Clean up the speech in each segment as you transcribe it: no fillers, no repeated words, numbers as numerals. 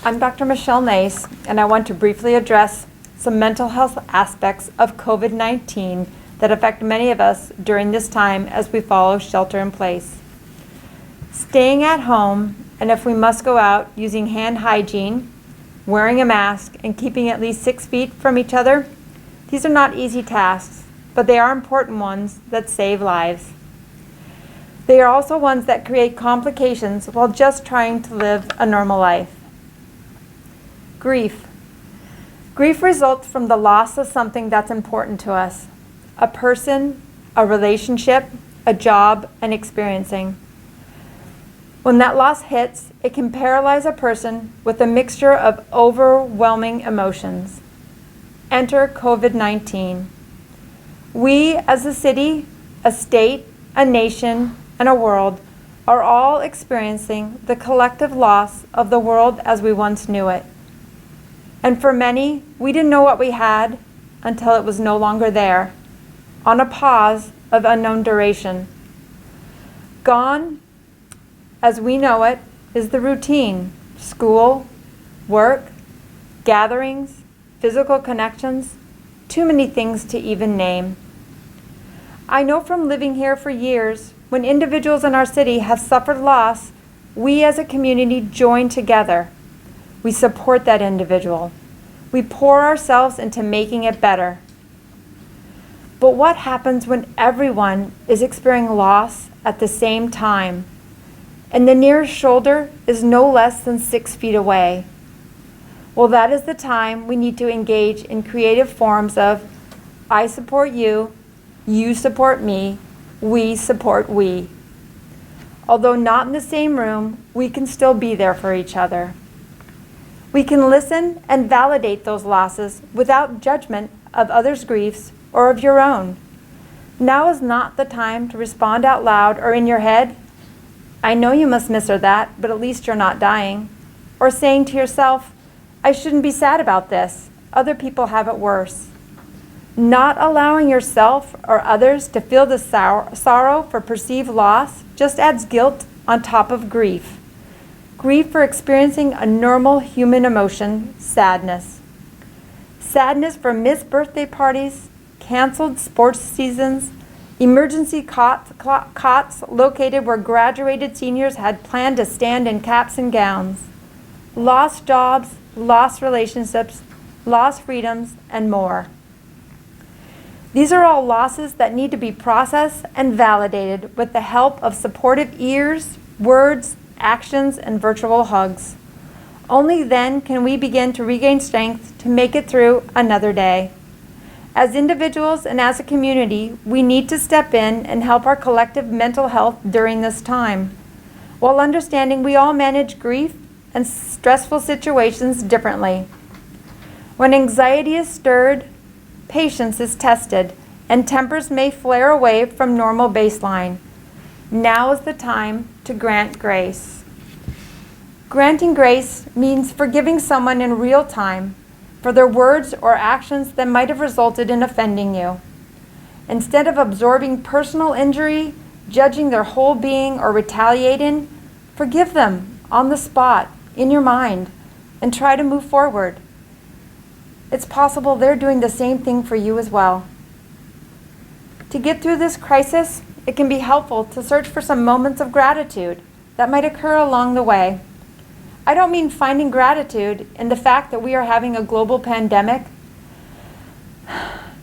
I'm Dr. Michelle Nace, and I want to briefly address some mental health aspects of COVID-19 that affect many of us during this time as we follow shelter in place. Staying at home, and if we must go out, using hand hygiene, wearing a mask, and keeping at least 6 feet from each other, these are not easy tasks, but they are important ones that save lives. They are also ones that create complications while just trying to live a normal life. Grief. Grief results from the loss of something that's important to us. A person, a relationship, a job, and experiencing. When that loss hits, it can paralyze a person with a mixture of overwhelming emotions. Enter COVID-19. We as a city, a state, a nation, and a world are all experiencing the collective loss of the world as we once knew it. And for many, we didn't know what we had until it was no longer there, on a pause of unknown duration. Gone, as we know it, is the routine: school, work, gatherings, physical connections, too many things to even name. I know from living here for years, when individuals in our city have suffered loss, we as a community join together. We support that individual. We pour ourselves into making it better. But what happens when everyone is experiencing loss at the same time, and the nearest shoulder is no less than 6 feet away? Well, that is the time we need to engage in creative forms of I support you, you support me, we support we. Although not in the same room, we can still be there for each other. We can listen and validate those losses without judgment of others' griefs or of your own. Now is not the time to respond out loud or in your head, I know you must miss her that, but at least you're not dying. Or saying to yourself, I shouldn't be sad about this. Other people have it worse. Not allowing yourself or others to feel the sorrow for perceived loss just adds guilt on top of grief. Grief for experiencing a normal human emotion, sadness. Sadness for missed birthday parties, canceled sports seasons, emergency cots located where graduated seniors had planned to stand in caps and gowns, lost jobs, lost relationships, lost freedoms, and more. These are all losses that need to be processed and validated with the help of supportive ears, words, actions, and virtual hugs. Only then can we begin to regain strength to make it through another day. As individuals and as a community, we need to step in and help our collective mental health during this time, while understanding we all manage grief and stressful situations differently. When anxiety is stirred, patience is tested, and tempers may flare away from normal baseline. Now is the time to grant grace. Granting grace means forgiving someone in real time for their words or actions that might have resulted in offending you. Instead of absorbing personal injury, judging their whole being, or retaliating, forgive them on the spot, in your mind, and try to move forward. It's possible they're doing the same thing for you as well. To get through this crisis, it can be helpful to search for some moments of gratitude that might occur along the way. I don't mean finding gratitude in the fact that we are having a global pandemic.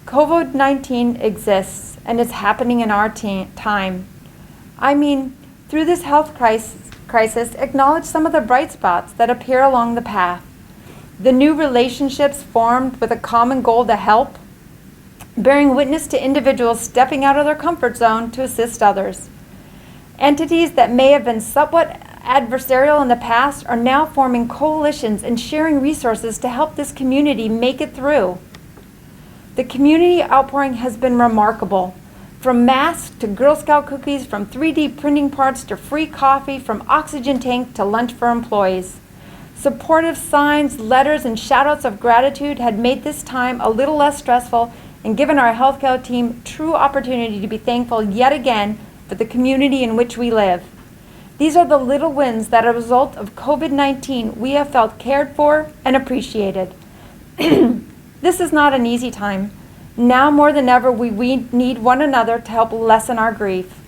COVID-19 exists and it's happening in our time. I mean, through this health crisis, acknowledge some of the bright spots that appear along the path. The new relationships formed with a common goal to help, bearing witness to individuals stepping out of their comfort zone to assist others. Entities that may have been somewhat adversarial in the past are now forming coalitions and sharing resources to help this community make it through. The community outpouring has been remarkable. From masks to Girl Scout cookies, from 3D printing parts to free coffee, from oxygen tank to lunch for employees. Supportive signs, letters, and shout-outs of gratitude had made this time a little less stressful and given our healthcare team true opportunity to be thankful yet again for the community in which we live. These are the little wins that, as a result of COVID-19, we have felt cared for and appreciated. This is not an easy time. Now more than ever, we need one another to help lessen our grief.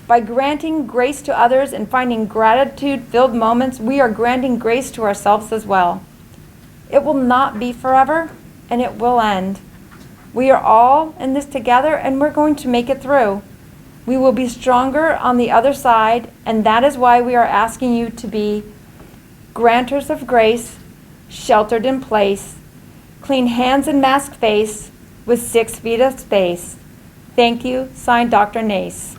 By granting grace to others and finding gratitude-filled moments, we are granting grace to ourselves as well. It will not be forever, and it will end. We are all in this together, and we're going to make it through. We will be stronger on the other side, and that is why we are asking you to be granters of grace, sheltered in place, clean hands and mask face with 6 feet of space. Thank you. Signed, Dr. Nace.